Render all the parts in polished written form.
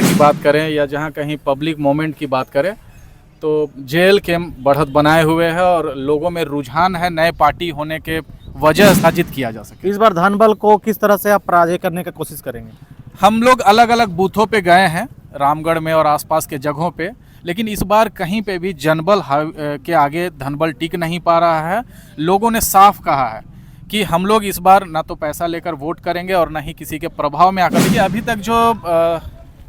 की बात करें या जहाँ कहीं पब्लिक मोमेंट की बात करें तो जेल के बढ़त बनाए हुए है और लोगों में रुझान है नए पार्टी होने के वजह साजित किया जा सके। इस बार धनबल को किस तरह से आप पराजय करने की कोशिश करेंगे? हम लोग अलग अलग बूथों पे गए हैं रामगढ़ में और आसपास के जगहों पे, लेकिन इस बार कहीं पे भी जनबल के आगे धनबल टिक नहीं पा रहा है। लोगों ने साफ कहा है कि हम लोग इस बार ना तो पैसा लेकर वोट करेंगे और ना ही किसी के प्रभाव में आकर। देखिए अभी तक जो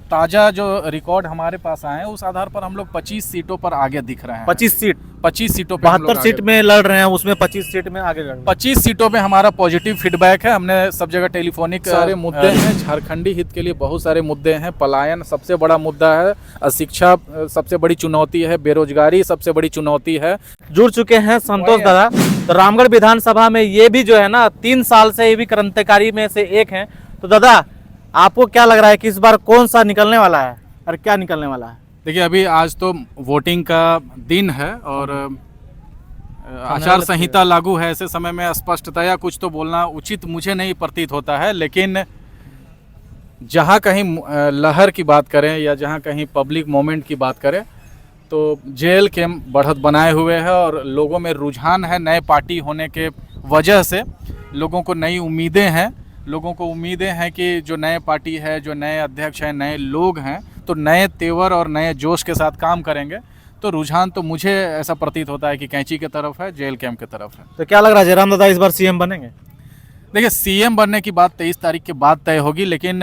ताज़ा जो रिकॉर्ड हमारे पास आए हैं उस आधार पर हम लोग 25 सीटों पर आगे दिख रहे हैं। 25 सीटों पे 72 सीट में लड़ रहे हैं, उसमें 25 सीट में आगे लड़ रहे हैं। 25 सीटों पे हमारा पॉजिटिव फीडबैक है। हमने सब जगह टेलीफोनिक सारे मुद्दे हैं, झारखंडी हित के लिए बहुत सारे मुद्दे हैं। पलायन सबसे बड़ा मुद्दा है, अशिक्षा सबसे बड़ी चुनौती है, बेरोजगारी सबसे बड़ी चुनौती है। जुड़ चुके हैं संतोष दादा। तो रामगढ़ विधानसभा में ये भी जो है ना 3 साल से ये भी क्रांतिकारी में से एक हैं। तो दादा आपको क्या लग रहा है कि इस बार कौन सा निकलने वाला है और क्या निकलने वाला है? देखिए अभी आज तो वोटिंग का दिन है और आचार संहिता लागू है। ऐसे समय में स्पष्टतया कुछ तो बोलना उचित मुझे नहीं प्रतीत होता है, लेकिन जहाँ कहीं लहर की बात करें या जहाँ कहीं पब्लिक मोमेंट की बात करें तो जेल के बढ़त बनाए हुए है और लोगों में रुझान है नए पार्टी होने के वजह से। लोगों को नई उम्मीदें हैं, लोगों को उम्मीदें हैं कि जो नए पार्टी है, जो नए अध्यक्ष हैं, नए लोग हैं तो नए तेवर और नए जोश के साथ काम करेंगे। तो रुझान तो मुझे ऐसा प्रतीत होता है कि कैंची की तरफ है, जेल कैंप की तरफ है। तो क्या लग रहा है जयराम दादा इस बार सीएम बनेंगे? देखिए सीएम बनने की बात 23 तारीख के बाद तय होगी, लेकिन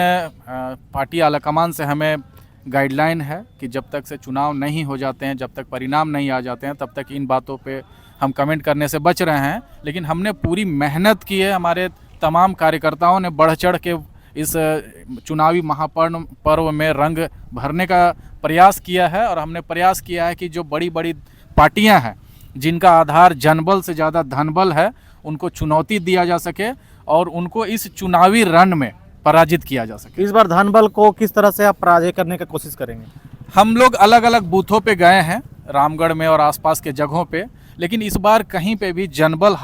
पार्टी आलाकमान से हमें गाइडलाइन है कि जब तक से चुनाव नहीं हो जाते हैं, जब तक परिणाम नहीं आ जाते हैं, तब तक इन बातों पे हम कमेंट करने से बच रहे हैं। लेकिन हमने पूरी मेहनत की है, हमारे तमाम कार्यकर्ताओं ने बढ़ चढ़ के इस चुनावी महापर्व में रंग भरने का प्रयास किया है और हमने प्रयास किया है कि जो बड़ी बड़ी पार्टियां हैं जिनका आधार जनबल से ज़्यादा धनबल है उनको चुनौती दिया जा सके और उनको इस चुनावी रण में पराजित किया जा सके। इस बार धनबल को किस तरह से आप पराजय करने की कोशिश करेंगे? हम लोग अलग अलग बूथों पे गए हैं रामगढ़ में और आसपास के जगहों पे, लेकिन इस बार कहीं पे भी जनबल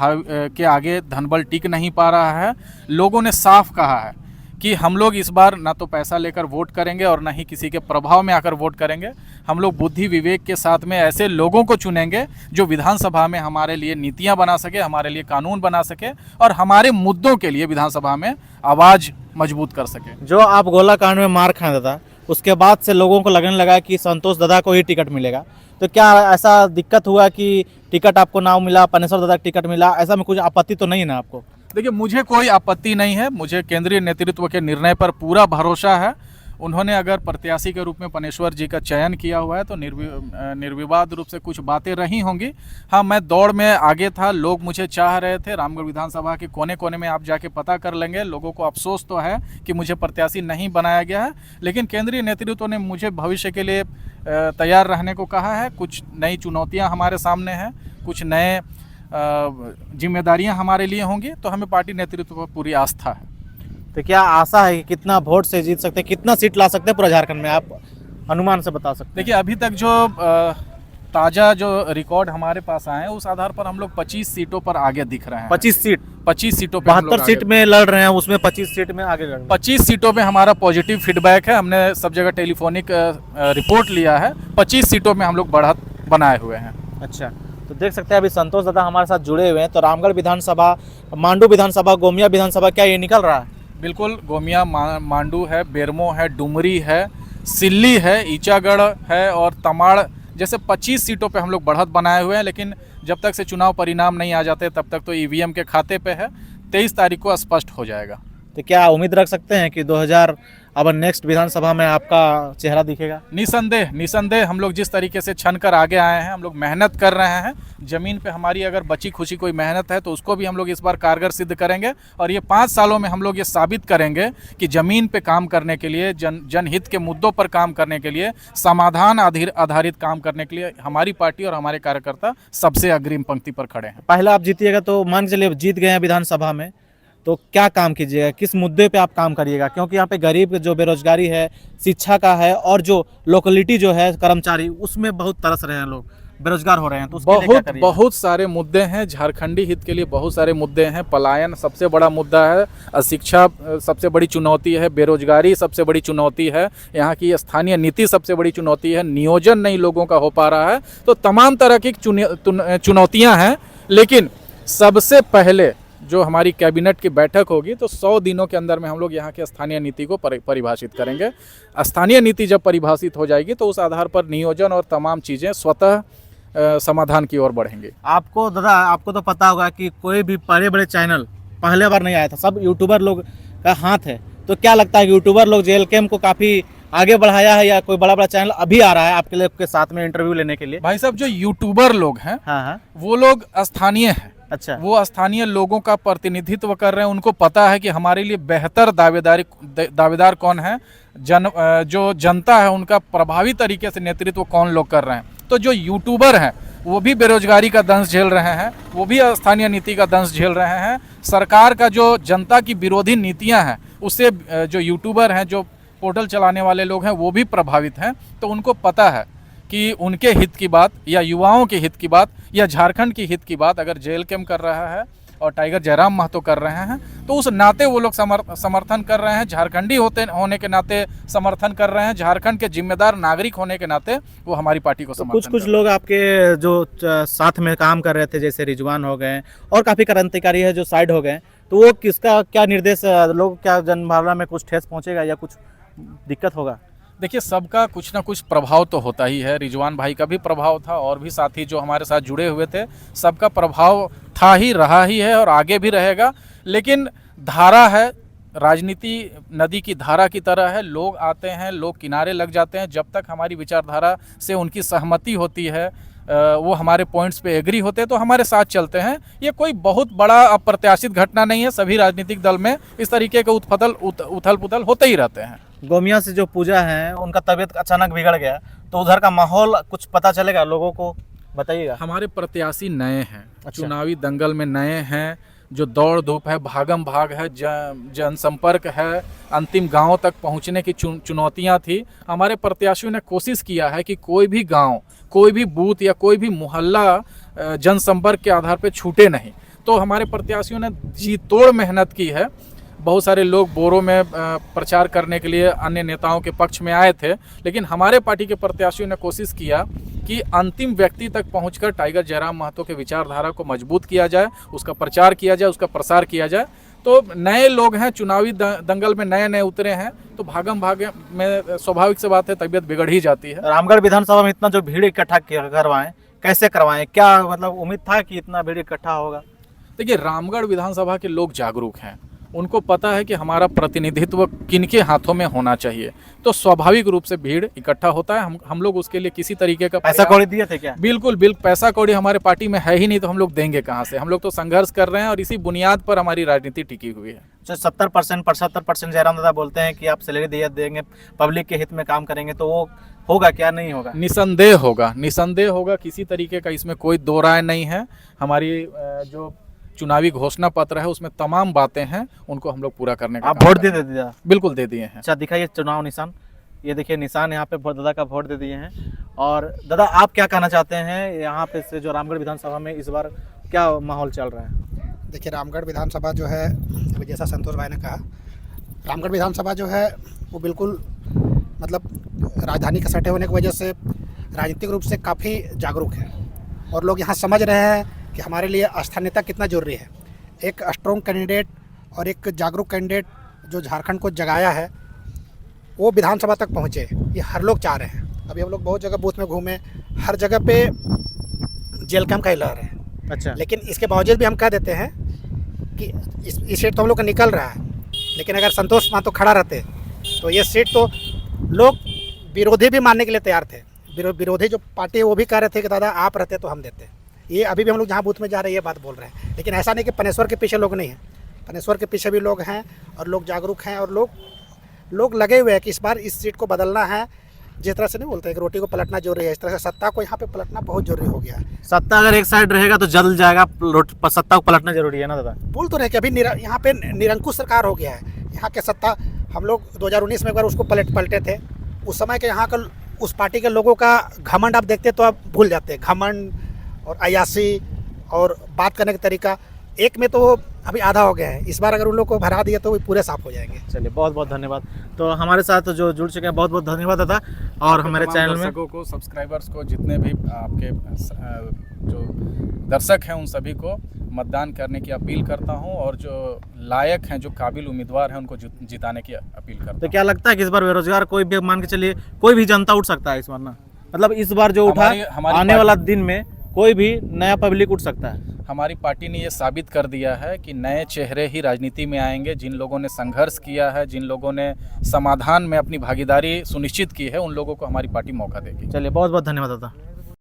के आगे धनबल टिक नहीं पा रहा है। लोगों ने साफ कहा है कि हम लोग इस बार ना तो पैसा लेकर वोट करेंगे और ना ही किसी के प्रभाव में आकर वोट करेंगे। हम लोग बुद्धि विवेक के साथ में ऐसे लोगों को चुनेंगे जो विधानसभा में हमारे लिए नीतियां बना सके, हमारे लिए कानून बना सके और हमारे मुद्दों के लिए विधानसभा में आवाज़ मजबूत कर सके। जो आप गोला कांड में मार खाए दादा, उसके बाद से लोगों को लगने लगा कि संतोष दादा को ही टिकट मिलेगा। तो क्या ऐसा दिक्कत हुआ कि टिकट आपको ना मिला, पनेश्वर दादा टिकट मिला, ऐसा में कुछ आपत्ति तो नहीं है ना आपको? देखिए मुझे कोई आपत्ति नहीं है, मुझे केंद्रीय नेतृत्व के निर्णय पर पूरा भरोसा है। उन्होंने अगर प्रत्याशी के रूप में पनेश्वर जी का चयन किया हुआ है तो निर्विवाद रूप से कुछ बातें रही होंगी। हाँ, मैं दौड़ में आगे था, लोग मुझे चाह रहे थे। रामगढ़ विधानसभा के कोने कोने में आप जाके पता कर लेंगे, लोगों को अफसोस तो है कि मुझे प्रत्याशी नहीं बनाया गया है, लेकिन केंद्रीय नेतृत्व ने मुझे भविष्य के लिए तैयार रहने को कहा है। कुछ नई चुनौतियाँ हमारे सामने हैं, कुछ नए जिम्मेदारियां हमारे लिए होंगी, तो हमें पार्टी नेतृत्व पर पूरी आस्था है। तो क्या आशा है कि कितना वोट से जीत सकते हैं, कितना सीट ला सकते हैं पूरा झारखंड में, आप अनुमान से बता सकते हैं? देखिए अभी तक जो ताज़ा जो रिकॉर्ड हमारे पास आए हैं उस आधार पर हम लोग 25 सीटों पर आगे दिख रहे हैं। 25 सीटों पे 72 सीट में लड़ रहे हैं, उसमें 25 सीट में आगे लड़ रहे हैं। 25 सीटों पे हमारा पॉजिटिव फीडबैक है। हमने सब जगह टेलीफोनिक रिपोर्ट लिया है। 25 सीटों में हम लोग बढ़त बनाए हुए हैं। अच्छा, तो देख सकते हैं अभी संतोष दादा हमारे साथ जुड़े हुए हैं। तो रामगढ़ विधानसभा, मांडू विधानसभा, गोमिया विधानसभा, क्या ये निकल रहा है? बिल्कुल, गोमिया, मांडू है, बेरमो है, डुमरी है, सिल्ली है, ईचागढ़ है और तमाड़ जैसे 25 सीटों पे हम लोग बढ़त बनाए हुए हैं। लेकिन जब तक से चुनाव परिणाम नहीं आ जाते तब तक तो ईवीएम के खाते पे है। 23 तारीख को स्पष्ट हो जाएगा। तो क्या उम्मीद रख सकते हैं कि 2000 अब नेक्स्ट विधानसभा में आपका चेहरा दिखेगा? निसंदेह हम लोग जिस तरीके से छन कर आगे आए हैं, हम लोग मेहनत कर रहे हैं। ज़मीन पे हमारी अगर बची खुशी कोई मेहनत है तो उसको भी हम लोग इस बार कारगर सिद्ध करेंगे और ये 5 सालों में हम लोग ये साबित करेंगे कि ज़मीन पे काम करने के लिए, जनहित के मुद्दों पर काम करने के लिए, समाधान आधारित काम करने के लिए हमारी पार्टी और हमारे कार्यकर्ता सबसे अग्रिम पंक्ति पर खड़े हैं। पहले आप जीतिएगा तो मान के चलिए जीत गए हैं विधानसभा में, तो क्या काम कीजिएगा, किस मुद्दे पे आप काम करिएगा? क्योंकि यहाँ पे गरीब जो बेरोजगारी है, शिक्षा का है और जो लोकलिटी जो है कर्मचारी, उसमें बहुत तरस रहे हैं लोग। बेरोजगार हो रहे हैं, तो उसके लिए क्या बहुत करिए? बहुत सारे मुद्दे हैं, झारखंडी हित के लिए बहुत सारे मुद्दे हैं। पलायन सबसे बड़ा मुद्दा है, अशिक्षा सबसे बड़ी चुनौती है, बेरोजगारी सबसे बड़ी चुनौती है, यहाँ की स्थानीय नीति सबसे बड़ी चुनौती है, नियोजन नहीं लोगों का हो पा रहा है। तो तमाम तरह की चुनौतियाँ हैं। लेकिन सबसे पहले जो हमारी कैबिनेट की बैठक होगी तो 100 दिनों के अंदर में हम लोग यहाँ के स्थानीय नीति को परिभाषित करेंगे। स्थानीय नीति जब परिभाषित हो जाएगी तो उस आधार पर नियोजन और तमाम चीज़ें स्वतः समाधान की ओर बढ़ेंगे। आपको दादा, आपको तो पता होगा कि कोई भी बड़े बड़े चैनल पहले बार नहीं आया था, सब यूट्यूबर लोग का हाथ है। तो क्या लगता है कि यूट्यूबर लोग जेएलकेएम को काफ़ी आगे बढ़ाया है, या कोई बड़ा बड़ा चैनल अभी आ रहा है आपके लिए के साथ में इंटरव्यू लेने के लिए? भाई साहब, जो यूट्यूबर लोग हैं हाँ हाँ, वो लोग स्थानीय हैं। अच्छा, वो स्थानीय लोगों का प्रतिनिधित्व कर रहे हैं। उनको पता है कि हमारे लिए बेहतर दावेदार कौन है, जो जनता है उनका प्रभावी तरीके से नेतृत्व कौन लोग कर रहे हैं। तो जो यूट्यूबर हैं वो भी बेरोजगारी का दंश झेल रहे हैं, वो भी स्थानीय नीति का दंश झेल रहे हैं। सरकार का जो जनता की विरोधी नीतियां हैं उससे जो यूट्यूबर हैं, जो पोर्टल चलाने वाले लोग हैं, वो भी प्रभावित हैं। तो उनको पता है कि उनके हित की बात या युवाओं के हित की बात या झारखंड की हित की बात अगर जेएलकेएम कर रहा है और टाइगर जयराम महतो कर रहे हैं तो उस नाते वो लोग समर्थन कर रहे हैं। झारखंडी होने के नाते समर्थन कर रहे हैं। झारखंड के जिम्मेदार नागरिक होने के नाते वो हमारी पार्टी को समर्थन कुछ लोग आपके जो साथ में काम कर रहे थे, जैसे रिजवान हो गए और काफ़ी क्रांतिकारी है जो साइड हो गए, तो वो किसका क्या निर्देश, लोग क्या जनभावना में कुछ ठेस पहुँचेगा या कुछ दिक्कत होगा? देखिए, सबका कुछ ना कुछ प्रभाव तो होता ही है। रिजवान भाई का भी प्रभाव था और भी साथी जो हमारे साथ जुड़े हुए थे, सबका प्रभाव था ही, रहा ही है और आगे भी रहेगा। लेकिन धारा है, राजनीति नदी की धारा की तरह है। लोग आते हैं, लोग किनारे लग जाते हैं। जब तक हमारी विचारधारा से उनकी सहमति होती है, वो हमारे पॉइंट्स पे एग्री होते हैं तो हमारे साथ चलते हैं। ये कोई बहुत बड़ा अप्रत्याशित घटना नहीं है। सभी राजनीतिक दल में इस तरीके के उथल पुथल होते ही रहते हैं। गोमिया से जो पूजा है उनका तबीयत अचानक बिगड़ गया, तो उधर का माहौल कुछ पता चलेगा लोगों को, बताइएगा। हमारे प्रत्याशी नए हैं, अच्छा। चुनावी दंगल में नए हैं। जो दौड़ धूप है, भागम भाग है, जनसंपर्क है, अंतिम गांव तक पहुंचने की चुनौतियां थी। हमारे प्रत्याशियों ने कोशिश किया है कि कोई भी गांव, कोई भी बूथ या कोई भी मोहल्ला जनसंपर्क के आधार पर छूटे नहीं। तो हमारे प्रत्याशियों ने जी तोड़ मेहनत की है। बहुत सारे लोग बोरो में प्रचार करने के लिए अन्य नेताओं के पक्ष में आए थे, लेकिन हमारे पार्टी के प्रत्याशियों ने कोशिश किया कि अंतिम व्यक्ति तक पहुंचकर टाइगर जयराम महतो के विचारधारा को मजबूत किया जाए, उसका प्रचार किया जाए, उसका प्रसार किया जाए। तो नए लोग हैं, चुनावी दंगल में नए नए उतरे हैं, तो भागम भागे में स्वाभाविक से बात है, तबीयत बिगड़ ही जाती है। रामगढ़ विधानसभा में इतना जो भीड़ इकट्ठा करवाएं, कैसे करवाएं? क्या मतलब उम्मीद था कि इतना भीड़ इकट्ठा होगा? देखिए, रामगढ़ विधानसभा के लोग जागरूक हैं। उनको पता है कि हमारा प्रतिनिधित्व किनके हाथों में होना चाहिए, तो स्वाभाविक रूप से भीड़ इकट्ठा होता है। हम लोग उसके लिए किसी तरीके का पैसा कौड़ी दिए थे क्या? बिल्कुल पैसा कौड़ी हमारे पार्टी में है ही नहीं, तो हम लोग देंगे कहाँ से? हम लोग तो संघर्ष कर रहे हैं और इसी बुनियाद पर हमारी राजनीति टिकी हुई है। 70% 75% जयराम दादा बोलते हैं कि आप सैलरी दिया देंगे, पब्लिक के हित में काम करेंगे, तो वो होगा क्या, नहीं होगा? निसंदेह होगा, निसंदेह होगा। किसी तरीके का इसमें कोई दो राय नहीं है। हमारी जो चुनावी घोषणा पत्र है उसमें तमाम बातें हैं, उनको हम लोग पूरा करने का आप वोट दे दिया? बिल्कुल दे दिए हैं। अच्छा, दिखाइए चुनाव निशान। ये देखिए निशान, यहाँ पे दादा का वोट दे दिए हैं। और दादा, आप क्या कहना चाहते हैं यहाँ पे से जो रामगढ़ विधानसभा में इस बार क्या माहौल चल रहा है? देखिए, रामगढ़ विधानसभा जो है, जैसा संतोष भाई ने कहा, रामगढ़ विधानसभा जो है वो बिल्कुल मतलब राजधानी के सटे होने की वजह से राजनीतिक रूप से काफ़ी जागरूक है और लोग यहाँ समझ रहे हैं कि हमारे लिए स्थानीयता कितना जरूरी है। एक स्ट्रॉन्ग कैंडिडेट और एक जागरूक कैंडिडेट जो झारखंड को जगाया है वो विधानसभा तक पहुँचे, ये हर लोग चाह रहे हैं। अभी हम लोग बहुत जगह बूथ में घूमे, हर जगह पे जेएलकेएम का ही लहर है। अच्छा, लेकिन इसके बावजूद भी हम कह देते हैं कि इस सीट तो हम लोग का निकल रहा है, लेकिन अगर संतोष महतो खड़ा रहते तो ये सीट तो लोग विरोधी भी मानने के लिए तैयार थे। विरोधी जो पार्टी है वो भी कह रहे थे कि दादा आप रहते तो हम देते। ये अभी भी हम लोग जहाँ बूथ में जा रहे हैं ये बात बोल रहे हैं। लेकिन ऐसा नहीं कि पनेश्वर के पीछे लोग नहीं हैं, पनेश्वर के पीछे भी लोग हैं और लोग जागरूक हैं और लोग लगे हुए हैं कि इस बार इस सीट को बदलना है। जिस तरह से नहीं बोलते कि रोटी को पलटना जरूरी है, इस तरह से सत्ता को यहाँ पे पलटना बहुत जरूरी हो गया है। सत्ता अगर एक साइड रहेगा तो जल जाएगा, सत्ता को पलटना जरूरी है ना दादा? बोल तो रहे कि अभी यहाँ पे निरंकुश सरकार हो गया है। यहाँ के सत्ता हम लोग 2019 में एक बार उसको पलटे थे। उस समय के यहाँ का उस पार्टी के लोगों का घमंड आप देखते तो आप भूल जाते हैं, घमंड और अयासी और बात करने का तरीका। एक में तो वो अभी आधा हो गया है, इस बार अगर उन लोग को भरा दिया तो वो पूरे साफ हो जाएंगे। चलिए बहुत बहुत धन्यवाद। तो हमारे साथ जो जुड़ चुके हैं बहुत बहुत धन्यवाद दादा। और हमारे तमाम चैनल में दर्शकों को, सब्सक्राइबर्स को, जितने भी आपके जो दर्शक हैं उन सभी को मतदान करने की अपील करता हूं, और जो लायक हैं, जो काबिल उम्मीदवार हैं, उनको जिताने की अपील करता तो क्या लगता है कि इस बार बेरोजगार कोई भी, मान के चलिए कोई भी जनता उठ सकता है इस बार ना, मतलब इस बार जो उठा हमारी आने वाला दिन में कोई भी नया पब्लिक उठ सकता है। हमारी पार्टी ने ये साबित कर दिया है कि नए चेहरे ही राजनीति में आएंगे। जिन लोगों ने संघर्ष किया है, जिन लोगों ने समाधान में अपनी भागीदारी सुनिश्चित की है, उन लोगों को हमारी पार्टी मौका देगी। चलिए बहुत बहुत धन्यवाद दादा।